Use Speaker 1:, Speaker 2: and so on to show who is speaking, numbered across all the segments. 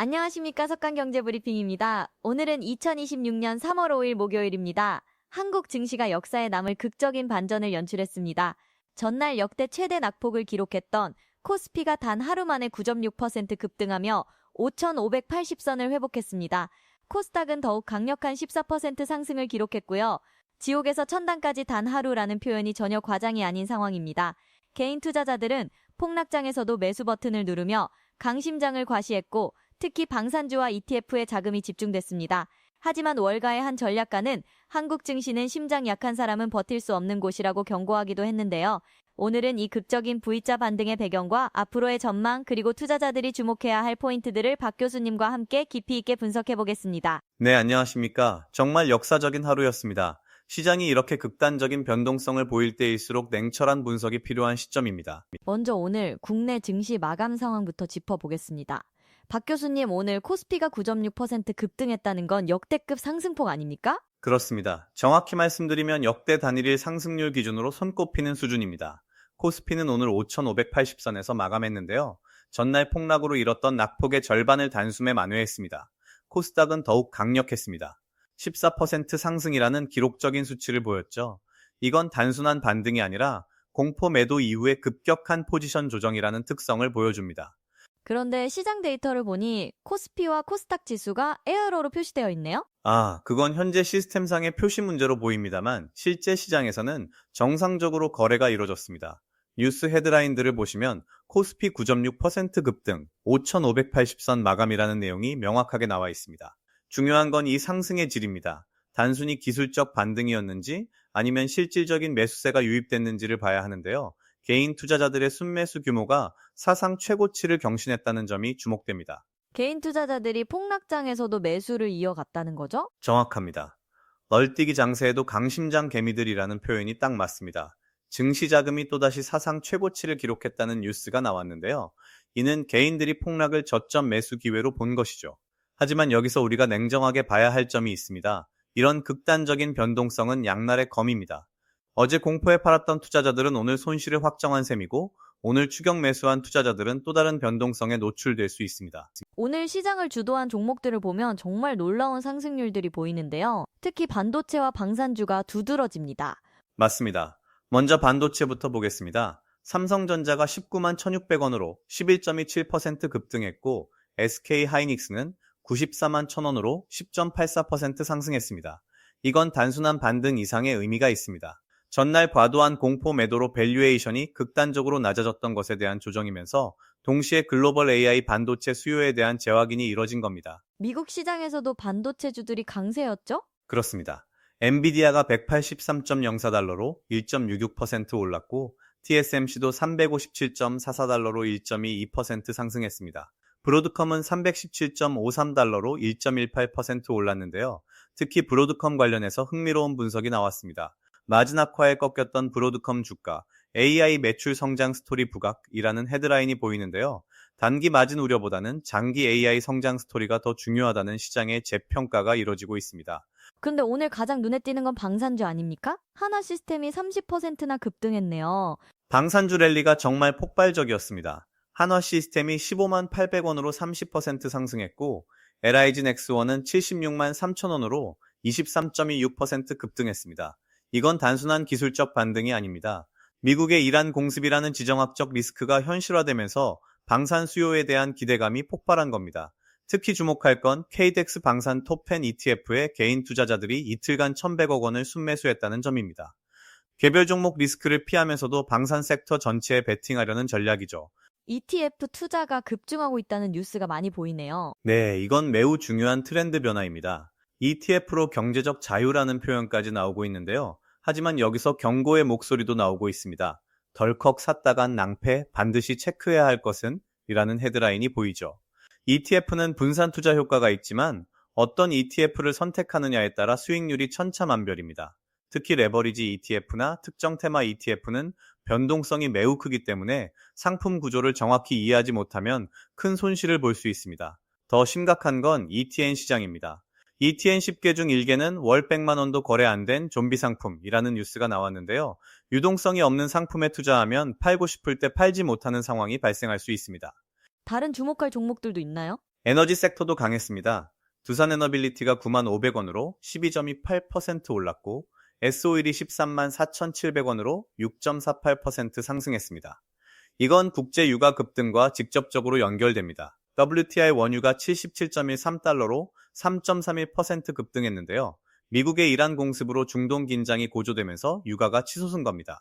Speaker 1: 안녕하십니까. 석간경제브리핑입니다. 오늘은 2026년 3월 5일 목요일입니다. 한국 증시가 역사에 남을 극적인 반전을 연출했습니다. 전날 역대 최대 낙폭을 기록했던 코스피가 단 하루 만에 9.6% 급등하며 5,580선을 회복했습니다. 코스닥은 더욱 강력한 14% 상승을 기록했고요. 지옥에서 천당까지 단 하루라는 표현이 전혀 과장이 아닌 상황입니다. 개인 투자자들은 폭락장에서도 매수 버튼을 누르며 강심장을 과시했고 특히 방산주와 ETF에 자금이 집중됐습니다. 하지만 월가의 한 전략가는 한국 증시는 심장 약한 사람은 버틸 수 없는 곳이라고 경고하기도 했는데요. 오늘은 이 극적인 V자 반등의 배경과 앞으로의 전망 그리고 투자자들이 주목해야 할 포인트들을 박 교수님과 함께 깊이 있게 분석해 보겠습니다.
Speaker 2: 네, 안녕하십니까. 정말 역사적인 하루였습니다. 시장이 이렇게 극단적인 변동성을 보일 때일수록 냉철한 분석이 필요한 시점입니다.
Speaker 1: 먼저 오늘 국내 증시 마감 상황부터 짚어보겠습니다. 박 교수님, 오늘 코스피가 9.6% 급등했다는 건 역대급 상승폭 아닙니까?
Speaker 2: 그렇습니다. 정확히 말씀드리면 역대 단일일 상승률 기준으로 손꼽히는 수준입니다. 코스피는 오늘 5,580선에서 마감했는데요. 전날 폭락으로 잃었던 낙폭의 절반을 단숨에 만회했습니다. 코스닥은 더욱 강력했습니다. 14% 상승이라는 기록적인 수치를 보였죠. 이건 단순한 반등이 아니라 공포 매도 이후의 급격한 포지션 조정이라는 특성을 보여줍니다.
Speaker 1: 그런데 시장 데이터를 보니 코스피와 코스닥 지수가 에어로로 표시되어 있네요.
Speaker 2: 그건 현재 시스템상의 표시 문제로 보입니다만 실제 시장에서는 정상적으로 거래가 이루어졌습니다. 뉴스 헤드라인들을 보시면 코스피 9.6% 급등, 5,580선 마감이라는 내용이 명확하게 나와 있습니다. 중요한 건 이 상승의 질입니다. 단순히 기술적 반등이었는지 아니면 실질적인 매수세가 유입됐는지를 봐야 하는데요. 개인 투자자들의 순매수 규모가 사상 최고치를 경신했다는 점이 주목됩니다.
Speaker 1: 개인 투자자들이 폭락장에서도 매수를 이어갔다는 거죠?
Speaker 2: 정확합니다. 널뛰기 장세에도 강심장 개미들이라는 표현이 딱 맞습니다. 증시 자금이 또다시 사상 최고치를 기록했다는 뉴스가 나왔는데요. 이는 개인들이 폭락을 저점 매수 기회로 본 것이죠. 하지만 여기서 우리가 냉정하게 봐야 할 점이 있습니다. 이런 극단적인 변동성은 양날의 검입니다. 어제 공포에 팔았던 투자자들은 오늘 손실을 확정한 셈이고 오늘 추격 매수한 투자자들은 또 다른 변동성에 노출될 수 있습니다.
Speaker 1: 오늘 시장을 주도한 종목들을 보면 정말 놀라운 상승률들이 보이는데요. 특히 반도체와 방산주가 두드러집니다.
Speaker 2: 맞습니다. 먼저 반도체부터 보겠습니다. 삼성전자가 19만 1,600원으로 11.27% 급등했고 SK하이닉스는 94만 1,000원으로 10.84% 상승했습니다. 이건 단순한 반등 이상의 의미가 있습니다. 전날 과도한 공포 매도로 밸류에이션이 극단적으로 낮아졌던 것에 대한 조정이면서 동시에 글로벌 AI 반도체 수요에 대한 재확인이 이뤄진 겁니다.
Speaker 1: 미국 시장에서도 반도체주들이 강세였죠?
Speaker 2: 그렇습니다. 엔비디아가 183.04달러로 1.66% 올랐고 TSMC도 357.44달러로 1.22% 상승했습니다. 브로드컴은 317.53달러로 1.18% 올랐는데요. 특히 브로드컴 관련해서 흥미로운 분석이 나왔습니다. 마진 악화에 꺾였던 브로드컴 주가, AI 매출 성장 스토리 부각이라는 헤드라인이 보이는데요. 단기 마진 우려보다는 장기 AI 성장 스토리가 더 중요하다는 시장의 재평가가 이뤄지고 있습니다.
Speaker 1: 근데 오늘 가장 눈에 띄는 건 방산주 아닙니까? 하나 시스템이 30%나 급등했네요.
Speaker 2: 방산주 랠리가 정말 폭발적이었습니다. 한화 시스템이 15만 800원으로 30% 상승했고 LIG 넥스원은 76만 3천원으로 23.26% 급등했습니다. 이건 단순한 기술적 반등이 아닙니다. 미국의 이란 공습이라는 지정학적 리스크가 현실화되면서 방산 수요에 대한 기대감이 폭발한 겁니다. 특히 주목할 건 KDX 방산 톱10 ETF에 개인 투자자들이 이틀간 1,100억 원을 순매수했다는 점입니다. 개별 종목 리스크를 피하면서도 방산 섹터 전체에 베팅하려는 전략이죠.
Speaker 1: ETF 투자가 급증하고 있다는 뉴스가 많이 보이네요.
Speaker 2: 네, 이건 매우 중요한 트렌드 변화입니다. ETF로 경제적 자유라는 표현까지 나오고 있는데요. 하지만 여기서 경고의 목소리도 나오고 있습니다. 덜컥 샀다간 낭패, 반드시 체크해야 할 것은? 이라는 헤드라인이 보이죠. ETF는 분산 투자 효과가 있지만 어떤 ETF를 선택하느냐에 따라 수익률이 천차만별입니다. 특히 레버리지 ETF나 특정 테마 ETF는 변동성이 매우 크기 때문에 상품 구조를 정확히 이해하지 못하면 큰 손실을 볼 수 있습니다. 더 심각한 건 ETN 시장입니다. ETN 10개 중 1개는 월 100만 원도 거래 안 된 좀비 상품이라는 뉴스가 나왔는데요. 유동성이 없는 상품에 투자하면 팔고 싶을 때 팔지 못하는 상황이 발생할 수 있습니다.
Speaker 1: 다른 주목할 종목들도 있나요?
Speaker 2: 에너지 섹터도 강했습니다. 두산에너빌리티가 95,500원으로 12.28% 올랐고 S오일이 134,700원으로 6.48% 상승했습니다. 이건 국제 유가 급등과 직접적으로 연결됩니다. WTI 원유가 77.13달러로 3.31% 급등했는데요. 미국의 이란 공습으로 중동 긴장이 고조되면서 유가가 치솟은 겁니다.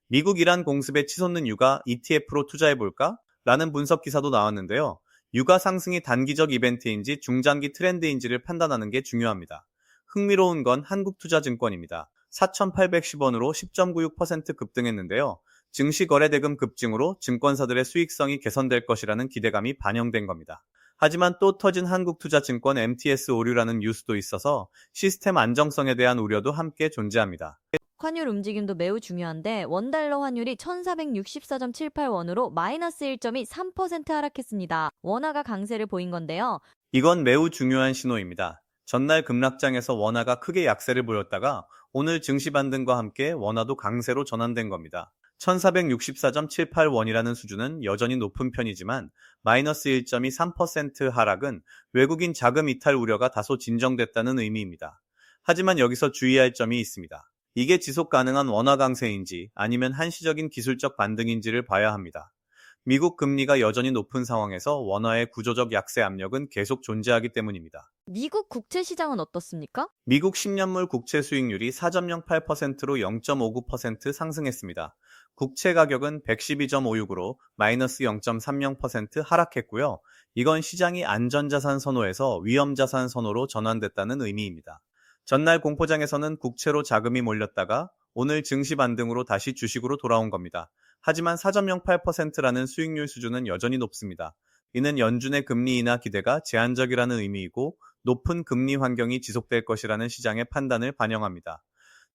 Speaker 2: 미국 이란 공습에 치솟는 유가 ETF로 투자해볼까? 라는 분석 기사도 나왔는데요. 유가 상승이 단기적 이벤트인지 중장기 트렌드인지를 판단하는 게 중요합니다. 흥미로운 건 한국투자증권입니다. 4,810원으로 10.96% 급등했는데요. 증시 거래 대금 급증으로 증권사들의 수익성이 개선될 것이라는 기대감이 반영된 겁니다. 하지만 또 터진 한국투자증권 MTS 오류라는 뉴스도 있어서 시스템 안정성에 대한 우려도 함께 존재합니다.
Speaker 1: 환율 움직임도 매우 중요한데 원달러 환율이 1464.78원으로 마이너스 1.23% 하락했습니다. 원화가 강세를 보인 건데요.
Speaker 2: 이건 매우 중요한 신호입니다. 전날 급락장에서 원화가 크게 약세를 보였다가 오늘 증시 반등과 함께 원화도 강세로 전환된 겁니다. 1464.78원이라는 수준은 여전히 높은 편이지만 마이너스 1.23% 하락은 외국인 자금 이탈 우려가 다소 진정됐다는 의미입니다. 하지만 여기서 주의할 점이 있습니다. 이게 지속 가능한 원화 강세인지 아니면 한시적인 기술적 반등인지를 봐야 합니다. 미국 금리가 여전히 높은 상황에서 원화의 구조적 약세 압력은 계속 존재하기 때문입니다.
Speaker 1: 미국 국채 시장은 어떻습니까?
Speaker 2: 미국 10년물 국채 수익률이 4.08%로 0.59% 상승했습니다. 국채 가격은 112.56으로 마이너스 0.30% 하락했고요. 이건 시장이 안전자산 선호에서 위험자산 선호로 전환됐다는 의미입니다. 전날 공포장에서는 국채로 자금이 몰렸다가 오늘 증시 반등으로 다시 주식으로 돌아온 겁니다. 하지만 4.08%라는 수익률 수준은 여전히 높습니다. 이는 연준의 금리 인하 기대가 제한적이라는 의미이고 높은 금리 환경이 지속될 것이라는 시장의 판단을 반영합니다.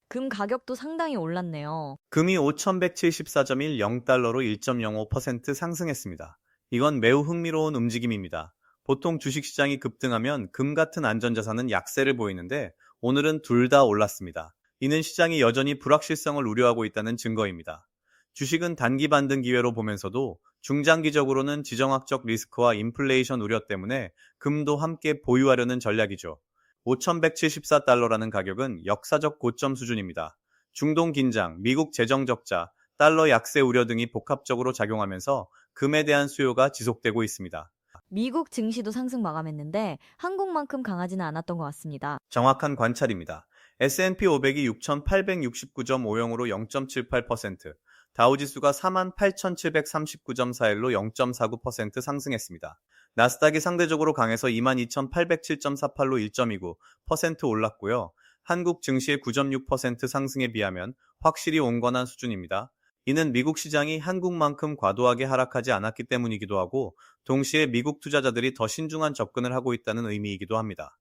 Speaker 1: 금 가격도 상당히 올랐네요.
Speaker 2: 금이 5,174.10달러로 1.05% 상승했습니다. 이건 매우 흥미로운 움직임입니다. 보통 주식시장이 급등하면 금 같은 안전자산은 약세를 보이는데 오늘은 둘 다 올랐습니다. 이는 시장이 여전히 불확실성을 우려하고 있다는 증거입니다. 주식은 단기 반등 기회로 보면서도 중장기적으로는 지정학적 리스크와 인플레이션 우려 때문에 금도 함께 보유하려는 전략이죠. 5,174달러라는 가격은 역사적 고점 수준입니다. 중동 긴장, 미국 재정 적자, 달러 약세 우려 등이 복합적으로 작용하면서 금에 대한 수요가 지속되고 있습니다.
Speaker 1: 미국 증시도 상승 마감했는데 한국만큼 강하지는 않았던 것 같습니다.
Speaker 2: 정확한 관찰입니다. S&P 500이 6,869.50으로 0.78%, 다우지수가 48,739.41로 0.49% 상승했습니다. 나스닥이 상대적으로 강해서 22,807.48로 1.29% 올랐고요. 한국 증시의 9.6% 상승에 비하면 확실히 온건한 수준입니다. 이는 미국 시장이 한국만큼 과도하게 하락하지 않았기 때문이기도 하고 동시에 미국 투자자들이 더 신중한 접근을 하고 있다는 의미이기도 합니다.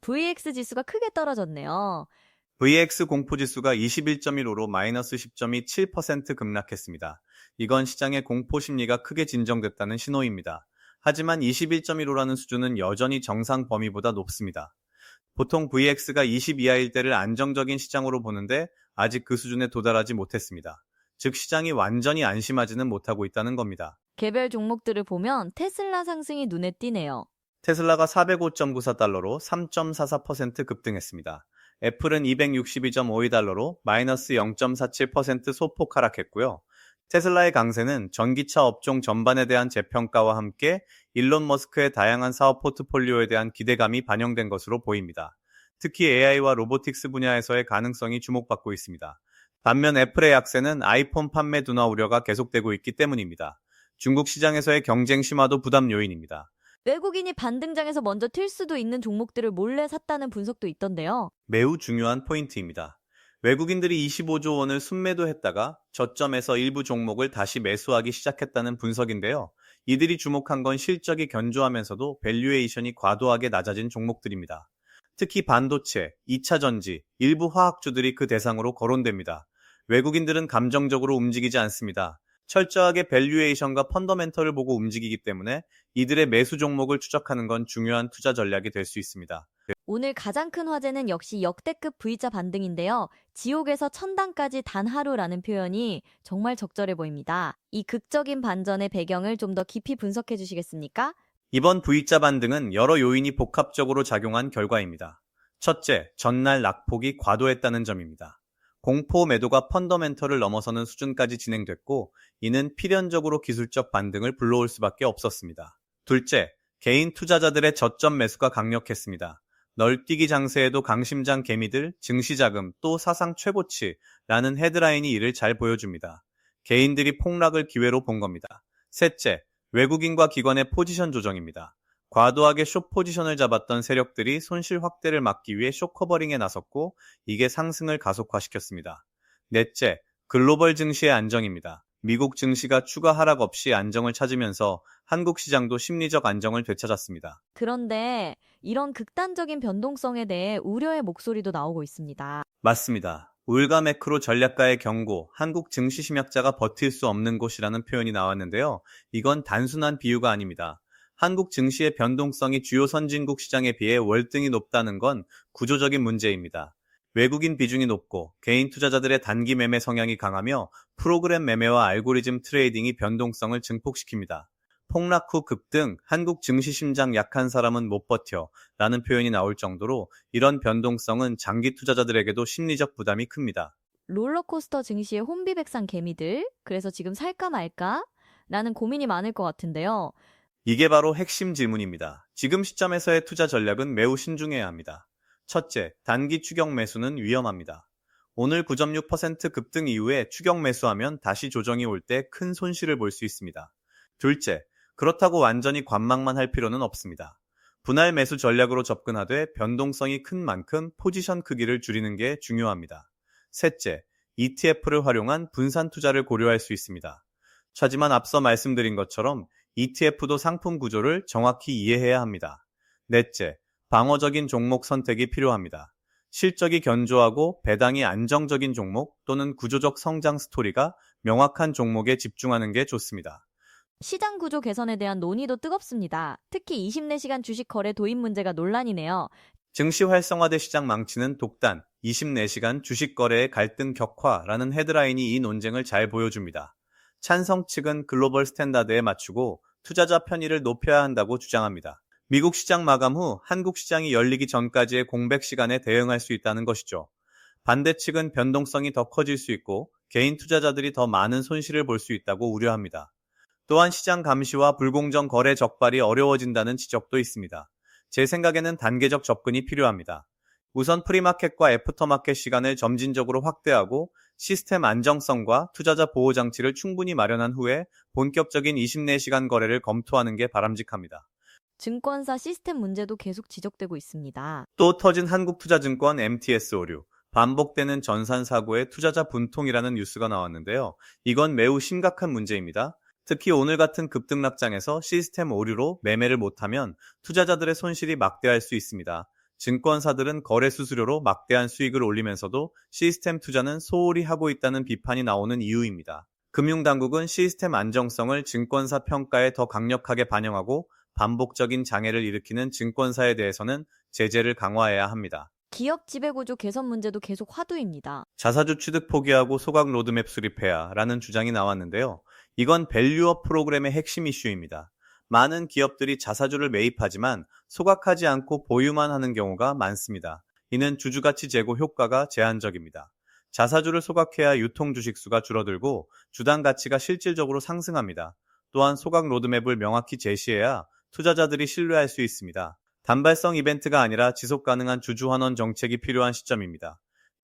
Speaker 1: VX 지수가 크게 떨어졌네요.
Speaker 2: VX 공포지수가 21.15로 마이너스 10.27% 급락했습니다. 이건 시장의 공포 심리가 크게 진정됐다는 신호입니다. 하지만 21.15라는 수준은 여전히 정상 범위보다 높습니다. 보통 VX가 20 이하일 때를 안정적인 시장으로 보는데 아직 그 수준에 도달하지 못했습니다. 즉 시장이 완전히 안심하지는 못하고 있다는 겁니다.
Speaker 1: 개별 종목들을 보면 테슬라 상승이 눈에 띄네요.
Speaker 2: 테슬라가 405.94달러로 3.44% 급등했습니다. 애플은 262.52달러로 마이너스 0.47% 소폭 하락했고요. 테슬라의 강세는 전기차 업종 전반에 대한 재평가와 함께 일론 머스크의 다양한 사업 포트폴리오에 대한 기대감이 반영된 것으로 보입니다. 특히 AI와 로보틱스 분야에서의 가능성이 주목받고 있습니다. 반면 애플의 약세는 아이폰 판매 둔화 우려가 계속되고 있기 때문입니다. 중국 시장에서의 경쟁 심화도 부담 요인입니다.
Speaker 1: 외국인이 반등장에서 먼저 튈 수도 있는 종목들을 몰래 샀다는 분석도 있던데요.
Speaker 2: 매우 중요한 포인트입니다. 외국인들이 25조 원을 순매도했다가 저점에서 일부 종목을 다시 매수하기 시작했다는 분석인데요. 이들이 주목한 건 실적이 견조하면서도 밸류에이션이 과도하게 낮아진 종목들입니다. 특히 반도체, 2차 전지, 일부 화학주들이 그 대상으로 거론됩니다. 외국인들은 감정적으로 움직이지 않습니다. 철저하게 밸류에이션과 펀더멘털을 보고 움직이기 때문에 이들의 매수 종목을 추적하는 건 중요한 투자 전략이 될 수 있습니다.
Speaker 1: 오늘 가장 큰 화제는 역시 역대급 V자 반등인데요. 지옥에서 천당까지 단 하루라는 표현이 정말 적절해 보입니다. 이 극적인 반전의 배경을 좀 더 깊이 분석해 주시겠습니까?
Speaker 2: 이번 V자 반등은 여러 요인이 복합적으로 작용한 결과입니다. 첫째, 전날 낙폭이 과도했다는 점입니다. 공포 매도가 펀더멘털을 넘어서는 수준까지 진행됐고, 이는 필연적으로 기술적 반등을 불러올 수밖에 없었습니다. 둘째, 개인 투자자들의 저점 매수가 강력했습니다. 널뛰기 장세에도 강심장 개미들, 증시자금, 또 사상 최고치라는 헤드라인이 이를 잘 보여줍니다. 개인들이 폭락을 기회로 본 겁니다. 셋째, 외국인과 기관의 포지션 조정입니다. 과도하게 숏 포지션을 잡았던 세력들이 손실 확대를 막기 위해 숏 커버링에 나섰고, 이게 상승을 가속화시켰습니다. 넷째, 글로벌 증시의 안정입니다. 미국 증시가 추가 하락 없이 안정을 찾으면서 한국 시장도 심리적 안정을 되찾았습니다.
Speaker 1: 그런데 이런 극단적인 변동성에 대해 우려의 목소리도 나오고 있습니다.
Speaker 2: 맞습니다. 우울과 매크로 전략가의 경고, 한국 증시 심리학자가 버틸 수 없는 곳이라는 표현이 나왔는데요. 이건 단순한 비유가 아닙니다. 한국 증시의 변동성이 주요 선진국 시장에 비해 월등히 높다는 건 구조적인 문제입니다. 외국인 비중이 높고 개인 투자자들의 단기 매매 성향이 강하며 프로그램 매매와 알고리즘 트레이딩이 변동성을 증폭시킵니다. 폭락 후 급등, 한국 증시 심장 약한 사람은 못 버텨 라는 표현이 나올 정도로 이런 변동성은 장기 투자자들에게도 심리적 부담이 큽니다.
Speaker 1: 롤러코스터 증시의 혼비백산 개미들, 그래서 지금 살까 말까? 라는 고민이 많을 것 같은데요.
Speaker 2: 이게 바로 핵심 질문입니다. 지금 시점에서의 투자 전략은 매우 신중해야 합니다. 첫째, 단기 추격 매수는 위험합니다. 오늘 9.6% 급등 이후에 추격 매수하면 다시 조정이 올 때 큰 손실을 볼 수 있습니다. 둘째, 그렇다고 완전히 관망만 할 필요는 없습니다. 분할 매수 전략으로 접근하되 변동성이 큰 만큼 포지션 크기를 줄이는 게 중요합니다. 셋째, ETF를 활용한 분산 투자를 고려할 수 있습니다. 하지만 앞서 말씀드린 것처럼 ETF도 상품 구조를 정확히 이해해야 합니다. 넷째, 방어적인 종목 선택이 필요합니다. 실적이 견조하고 배당이 안정적인 종목 또는 구조적 성장 스토리가 명확한 종목에 집중하는 게 좋습니다.
Speaker 1: 시장 구조 개선에 대한 논의도 뜨겁습니다. 특히 24시간 주식 거래 도입 문제가 논란이네요.
Speaker 2: 증시 활성화대 시장 망치는 독단, 24시간 주식 거래의 갈등 격화라는 헤드라인이 이 논쟁을 잘 보여줍니다. 찬성 측은 글로벌 스탠다드에 맞추고 투자자 편의를 높여야 한다고 주장합니다. 미국 시장 마감 후 한국 시장이 열리기 전까지의 공백 시간에 대응할 수 있다는 것이죠. 반대 측은 변동성이 더 커질 수 있고 개인 투자자들이 더 많은 손실을 볼 수 있다고 우려합니다. 또한 시장 감시와 불공정 거래 적발이 어려워진다는 지적도 있습니다. 제 생각에는 단계적 접근이 필요합니다. 우선 프리마켓과 애프터마켓 시간을 점진적으로 확대하고 시스템 안정성과 투자자 보호 장치를 충분히 마련한 후에 본격적인 24시간 거래를 검토하는 게 바람직합니다.
Speaker 1: 증권사 시스템 문제도 계속 지적되고 있습니다.
Speaker 2: 또 터진 한국투자증권 MTS 오류, 반복되는 전산 사고의 투자자 분통이라는 뉴스가 나왔는데요. 이건 매우 심각한 문제입니다. 특히 오늘 같은 급등락장에서 시스템 오류로 매매를 못하면 투자자들의 손실이 막대할 수 있습니다. 증권사들은 거래 수수료로 막대한 수익을 올리면서도 시스템 투자는 소홀히 하고 있다는 비판이 나오는 이유입니다. 금융당국은 시스템 안정성을 증권사 평가에 더 강력하게 반영하고 반복적인 장애를 일으키는 증권사에 대해서는 제재를 강화해야 합니다.
Speaker 1: 기업 지배구조 개선 문제도 계속 화두입니다.
Speaker 2: 자사주 취득 포기하고 소각 로드맵 수립해야 라는 주장이 나왔는데요. 이건 밸류업 프로그램의 핵심 이슈입니다. 많은 기업들이 자사주를 매입하지만 소각하지 않고 보유만 하는 경우가 많습니다. 이는 주주가치 제고 효과가 제한적입니다. 자사주를 소각해야 유통 주식수가 줄어들고 주당 가치가 실질적으로 상승합니다. 또한 소각 로드맵을 명확히 제시해야 투자자들이 신뢰할 수 있습니다. 단발성 이벤트가 아니라 지속 가능한 주주 환원 정책이 필요한 시점입니다.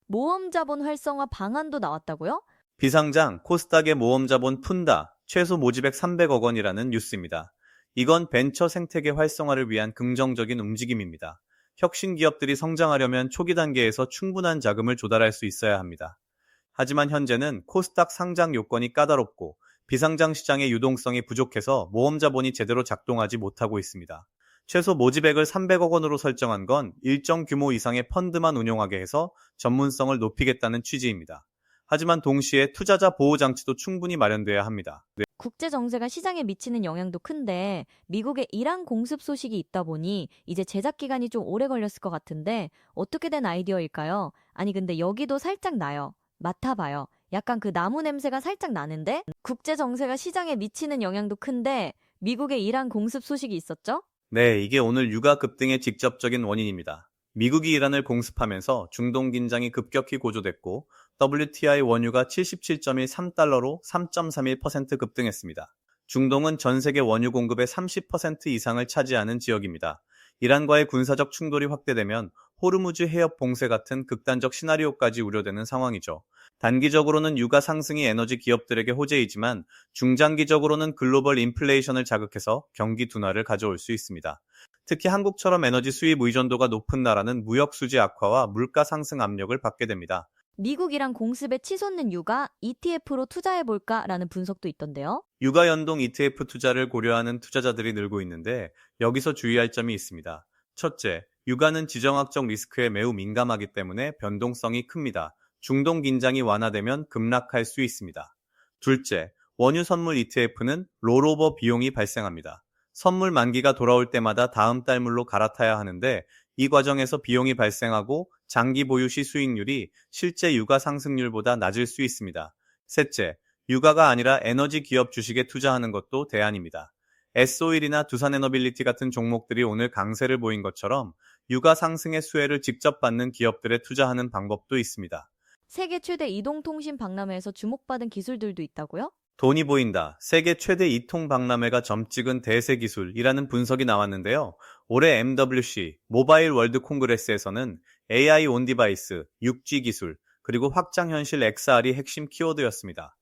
Speaker 1: 모험 자본 활성화 방안도 나왔다고요?
Speaker 2: 비상장 코스닥의 모험 자본 푼다, 최소 모집액 300억 원이라는 뉴스입니다. 이건 벤처 생태계 활성화를 위한 긍정적인 움직임입니다. 혁신 기업들이 성장하려면 초기 단계에서 충분한 자금을 조달할 수 있어야 합니다. 하지만 현재는 코스닥 상장 요건이 까다롭고 비상장 시장의 유동성이 부족해서 모험 자본이 제대로 작동하지 못하고 있습니다. 최소 모집액을 300억 원으로 설정한 건 일정 규모 이상의 펀드만 운용하게 해서 전문성을 높이겠다는 취지입니다. 하지만 동시에 투자자 보호 장치도 충분히 마련돼야 합니다.
Speaker 1: 국제 정세가 시장에 미치는 영향도 큰데 미국에 이란 공습 소식이 있다 보니 이제 제작 기간이 좀 오래 걸렸을 것 같은데 어떻게 된 아이디어일까요? 아니 근데 여기도 살짝 나요. 맡아봐요. 약간 그 나무 냄새가 살짝 나는데 국제 정세가 시장에 미치는 영향도 큰데 미국의 이란 공습 소식이 있었죠?
Speaker 2: 네, 이게 오늘 유가 급등의 직접적인 원인입니다. 미국이 이란을 공습하면서 중동 긴장이 급격히 고조됐고 WTI 원유가 77.13달러로 3.31% 급등했습니다. 중동은 전 세계 원유 공급의 30% 이상을 차지하는 지역입니다. 이란과의 군사적 충돌이 확대되면 호르무즈 해협 봉쇄 같은 극단적 시나리오까지 우려되는 상황이죠. 단기적으로는 유가 상승이 에너지 기업들에게 호재이지만 중장기적으로는 글로벌 인플레이션을 자극해서 경기 둔화를 가져올 수 있습니다. 특히 한국처럼 에너지 수입 의존도가 높은 나라는 무역 수지 악화와 물가 상승 압력을 받게 됩니다.
Speaker 1: 미국 이란 공습에 치솟는 유가 ETF로 투자해볼까라는 분석도 있던데요.
Speaker 2: 유가 연동 ETF 투자를 고려하는 투자자들이 늘고 있는데 여기서 주의할 점이 있습니다. 첫째, 유가는 지정학적 리스크에 매우 민감하기 때문에 변동성이 큽니다. 중동 긴장이 완화되면 급락할 수 있습니다. 둘째, 원유 선물 ETF는 롤오버 비용이 발생합니다. 선물 만기가 돌아올 때마다 다음 달 물로 갈아타야 하는데 이 과정에서 비용이 발생하고 장기 보유 시 수익률이 실제 유가 상승률보다 낮을 수 있습니다. 셋째, 유가가 아니라 에너지 기업 주식에 투자하는 것도 대안입니다. S오일이나 두산에너빌리티 같은 종목들이 오늘 강세를 보인 것처럼 유가 상승의 수혜를 직접 받는 기업들에 투자하는 방법도 있습니다.
Speaker 1: 세계 최대 이동통신 박람회에서 주목받은 기술들도 있다고요?
Speaker 2: 돈이 보인다. 세계 최대 이통 박람회가 점찍은 대세 기술이라는 분석이 나왔는데요. 올해 MWC 모바일 월드 콩그레스에서는 AI 온 디바이스, 6G 기술, 그리고 확장 현실 XR이 핵심 키워드였습니다.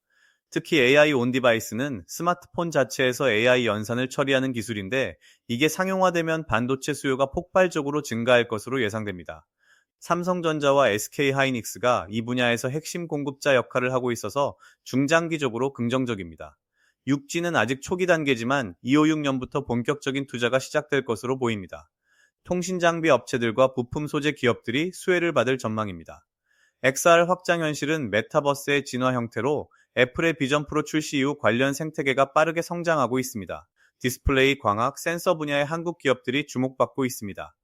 Speaker 2: 특히 AI 온 디바이스는 스마트폰 자체에서 AI 연산을 처리하는 기술인데 이게 상용화되면 반도체 수요가 폭발적으로 증가할 것으로 예상됩니다. 삼성전자와 SK하이닉스가 이 분야에서 핵심 공급자 역할을 하고 있어서 중장기적으로 긍정적입니다. 6G는 아직 초기 단계지만 2056년부터 본격적인 투자가 시작될 것으로 보입니다. 통신장비 업체들과 부품 소재 기업들이 수혜를 받을 전망입니다. XR 확장 현실은 메타버스의 진화 형태로 애플의 비전 프로 출시 이후 관련 생태계가 빠르게 성장하고 있습니다. 디스플레이, 광학, 센서 분야의 한국 기업들이 주목받고 있습니다.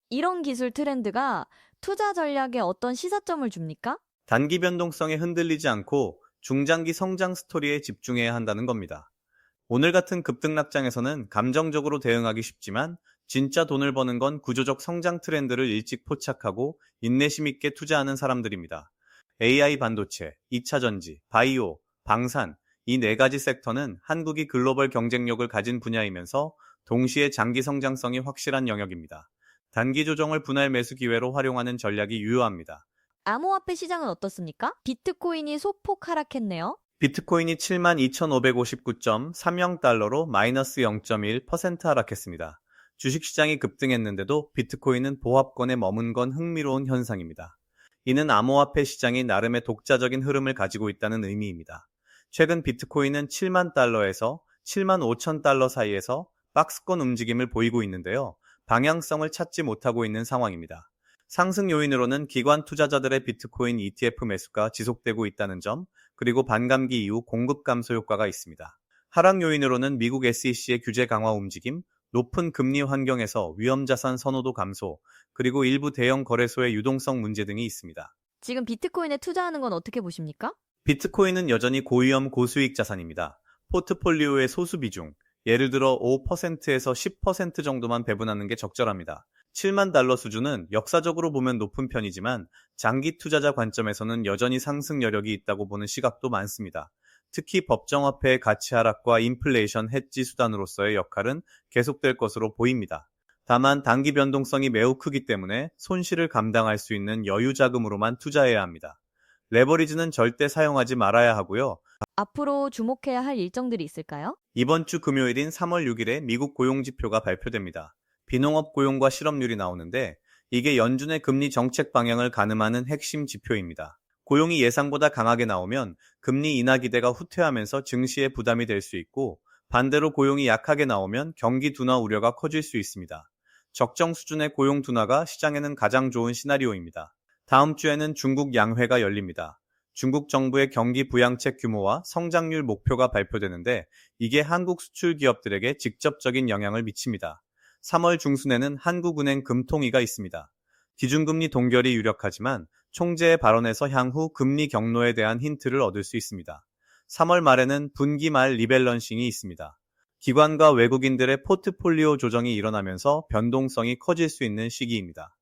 Speaker 1: 이런 기술 트렌드가 투자 전략에 어떤 시사점을 줍니까?
Speaker 2: 단기 변동성에 흔들리지 않고 중장기 성장 스토리에 집중해야 한다는 겁니다. 오늘 같은 급등락장에서는 감정적으로 대응하기 쉽지만 진짜 돈을 버는 건 구조적 성장 트렌드를 일찍 포착하고 인내심 있게 투자하는 사람들입니다. AI 반도체, 2차 전지, 바이오, 방산, 이 네 가지 섹터는 한국이 글로벌 경쟁력을 가진 분야이면서 동시에 장기 성장성이 확실한 영역입니다. 단기 조정을 분할 매수 기회로 활용하는 전략이 유효합니다.
Speaker 1: 암호화폐 시장은 어떻습니까? 비트코인이 소폭 하락했네요.
Speaker 2: 비트코인이 72,559.30달러로 마이너스 0.1% 하락했습니다. 주식시장이 급등했는데도 비트코인은 보합권에 머문 건 흥미로운 현상입니다. 이는 암호화폐 시장이 나름의 독자적인 흐름을 가지고 있다는 의미입니다. 최근 비트코인은 7만 달러에서 7만 5천 달러 사이에서 박스권 움직임을 보이고 있는데요. 방향성을 찾지 못하고 있는 상황입니다. 상승 요인으로는 기관 투자자들의 비트코인 ETF 매수가 지속되고 있다는 점, 그리고 반감기 이후 공급 감소 효과가 있습니다. 하락 요인으로는 미국 SEC의 규제 강화 움직임, 높은 금리 환경에서 위험자산 선호도 감소, 그리고 일부 대형 거래소의 유동성 문제 등이 있습니다.
Speaker 1: 지금 비트코인에 투자하는 건 어떻게 보십니까?
Speaker 2: 비트코인은 여전히 고위험 고수익 자산입니다. 포트폴리오의 소수 비중, 예를 들어 5%에서 10% 정도만 배분하는 게 적절합니다. 7만 달러 수준은 역사적으로 보면 높은 편이지만 장기 투자자 관점에서는 여전히 상승 여력이 있다고 보는 시각도 많습니다. 특히 법정화폐의 가치 하락과 인플레이션 해지 수단으로서의 역할은 계속될 것으로 보입니다. 다만 단기 변동성이 매우 크기 때문에 손실을 감당할 수 있는 여유 자금으로만 투자해야 합니다. 레버리지는 절대 사용하지 말아야 하고요.
Speaker 1: 앞으로 주목해야 할 일정들이 있을까요?
Speaker 2: 이번 주 금요일인 3월 6일에 미국 고용지표가 발표됩니다. 비농업 고용과 실업률이 나오는데 이게 연준의 금리 정책 방향을 가늠하는 핵심 지표입니다. 고용이 예상보다 강하게 나오면 금리 인하 기대가 후퇴하면서 증시에 부담이 될 수 있고 반대로 고용이 약하게 나오면 경기 둔화 우려가 커질 수 있습니다. 적정 수준의 고용 둔화가 시장에는 가장 좋은 시나리오입니다. 다음 주에는 중국 양회가 열립니다. 중국 정부의 경기 부양책 규모와 성장률 목표가 발표되는데 이게 한국 수출 기업들에게 직접적인 영향을 미칩니다. 3월 중순에는 한국은행 금통위가 있습니다. 기준금리 동결이 유력하지만 총재의 발언에서 향후 금리 경로에 대한 힌트를 얻을 수 있습니다. 3월 말에는 분기 말 리밸런싱이 있습니다. 기관과 외국인들의 포트폴리오 조정이 일어나면서 변동성이 커질 수 있는 시기입니다.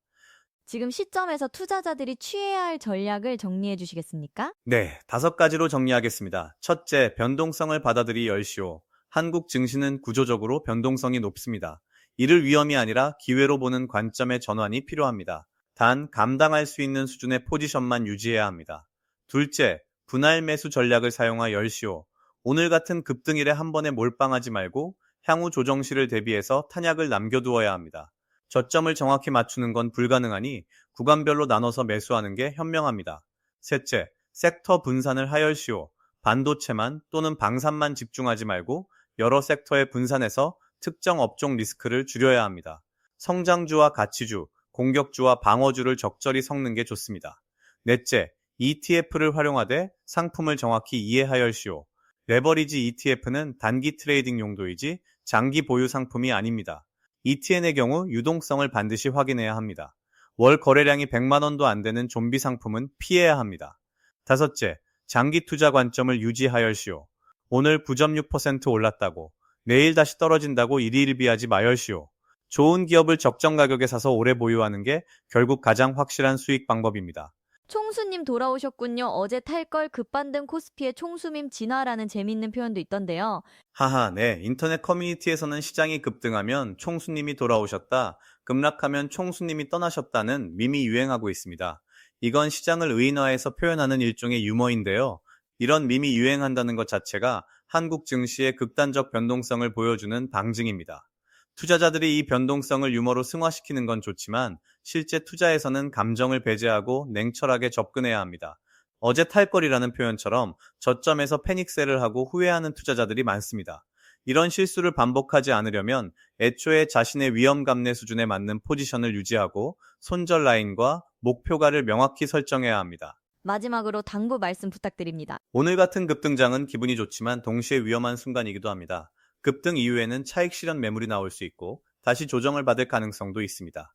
Speaker 1: 지금 시점에서 투자자들이 취해야 할 전략을 정리해 주시겠습니까?
Speaker 2: 네, 5가지로 정리하겠습니다. 첫째, 변동성을 받아들이십시오. 한국 증시는 구조적으로 변동성이 높습니다. 이를 위험이 아니라 기회로 보는 관점의 전환이 필요합니다. 단, 감당할 수 있는 수준의 포지션만 유지해야 합니다. 둘째, 분할 매수 전략을 사용하십시오. 오늘 같은 급등일에 한 번에 몰빵하지 말고 향후 조정 시를 대비해서 탄약을 남겨두어야 합니다. 저점을 정확히 맞추는 건 불가능하니 구간별로 나눠서 매수하는 게 현명합니다. 셋째, 섹터 분산을 하십시오. 반도체만 또는 방산만 집중하지 말고 여러 섹터에 분산해서 특정 업종 리스크를 줄여야 합니다. 성장주와 가치주, 공격주와 방어주를 적절히 섞는 게 좋습니다. 넷째, ETF를 활용하되 상품을 정확히 이해하십시오. 레버리지 ETF는 단기 트레이딩 용도이지 장기 보유 상품이 아닙니다. ETN의 경우 유동성을 반드시 확인해야 합니다. 월 거래량이 100만 원도 안 되는 좀비 상품은 피해야 합니다. 다섯째, 장기 투자 관점을 유지하십시오. 오늘 9.6% 올랐다고, 내일 다시 떨어진다고 일희일비하지 마십시오. 좋은 기업을 적정 가격에 사서 오래 보유하는 게 결국 가장 확실한 수익 방법입니다.
Speaker 1: 총수님 돌아오셨군요. 어제 탈 걸 급반등 코스피의 총수밈 진화라는 재밌는 표현도 있던데요.
Speaker 2: 하하, 네. 인터넷 커뮤니티에서는 시장이 급등하면 총수님이 돌아오셨다, 급락하면 총수님이 떠나셨다는 밈이 유행하고 있습니다. 이건 시장을 의인화해서 표현하는 일종의 유머인데요. 이런 밈이 유행한다는 것 자체가 한국 증시의 극단적 변동성을 보여주는 방증입니다. 투자자들이 이 변동성을 유머로 승화시키는 건 좋지만 실제 투자에서는 감정을 배제하고 냉철하게 접근해야 합니다. 어제 탈 거리라는 표현처럼 저점에서 패닉셀을 하고 후회하는 투자자들이 많습니다. 이런 실수를 반복하지 않으려면 애초에 자신의 위험 감내 수준에 맞는 포지션을 유지하고 손절 라인과 목표가를 명확히 설정해야 합니다.
Speaker 1: 마지막으로 당부 말씀 부탁드립니다.
Speaker 2: 오늘 같은 급등장은 기분이 좋지만 동시에 위험한 순간이기도 합니다. 급등 이후에는 차익 실현 매물이 나올 수 있고 다시 조정을 받을 가능성도 있습니다.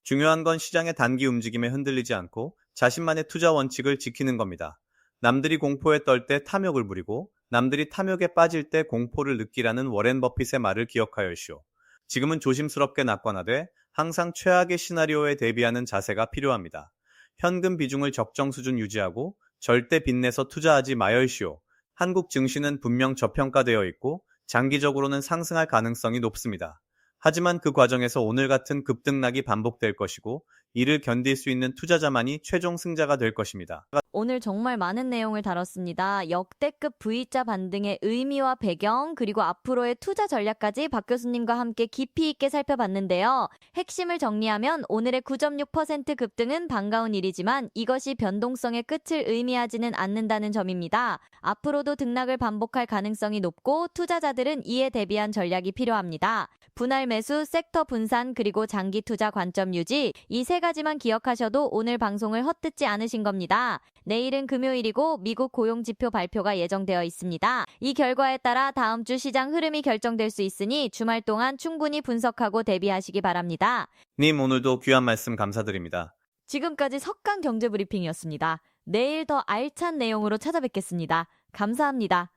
Speaker 2: 중요한 건 시장의 단기 움직임에 흔들리지 않고 자신만의 투자 원칙을 지키는 겁니다. 남들이 공포에 떨 때 탐욕을 부리고 남들이 탐욕에 빠질 때 공포를 느끼라는 워렌 버핏의 말을 기억하십시오. 지금은 조심스럽게 낙관하되 항상 최악의 시나리오에 대비하는 자세가 필요합니다. 현금 비중을 적정 수준 유지하고 절대 빚내서 투자하지 마십시오. 한국 증시는 분명 저평가되어 있고 장기적으로는 상승할 가능성이 높습니다. 하지만 그 과정에서 오늘 같은 급등락이 반복될 것이고 이를 견딜 수 있는 투자자만이 최종 승자가 될 것입니다.
Speaker 1: 오늘 정말 많은 내용을 다뤘습니다. 역대급 V자 반등의 의미와 배경, 그리고 앞으로의 투자 전략까지 박 교수님과 함께 깊이 있게 살펴봤는데요. 핵심을 정리하면 오늘의 9.6% 급등은 반가운 일이지만 이것이 변동성의 끝을 의미하지는 않는다는 점입니다. 앞으로도 등락을 반복할 가능성이 높고 투자자들은 이에 대비한 전략이 필요합니다. 분할 매수, 섹터 분산, 그리고 장기 투자 관점 유지, 이 세 가지만 기억하셔도 오늘 방송을 헛듣지 않으신 겁니다. 내일은 금요일이고 미국 고용지표 발표가 예정되어 있습니다. 이 결과에 따라 다음 주 시장 흐름이 결정될 수 있으니 주말 동안 충분히 분석하고 대비하시기 바랍니다.
Speaker 2: 님, 오늘도 귀한 말씀 감사드립니다.
Speaker 1: 지금까지 석강 경제브리핑이었습니다. 내일 더 알찬 내용으로 찾아뵙겠습니다. 감사합니다.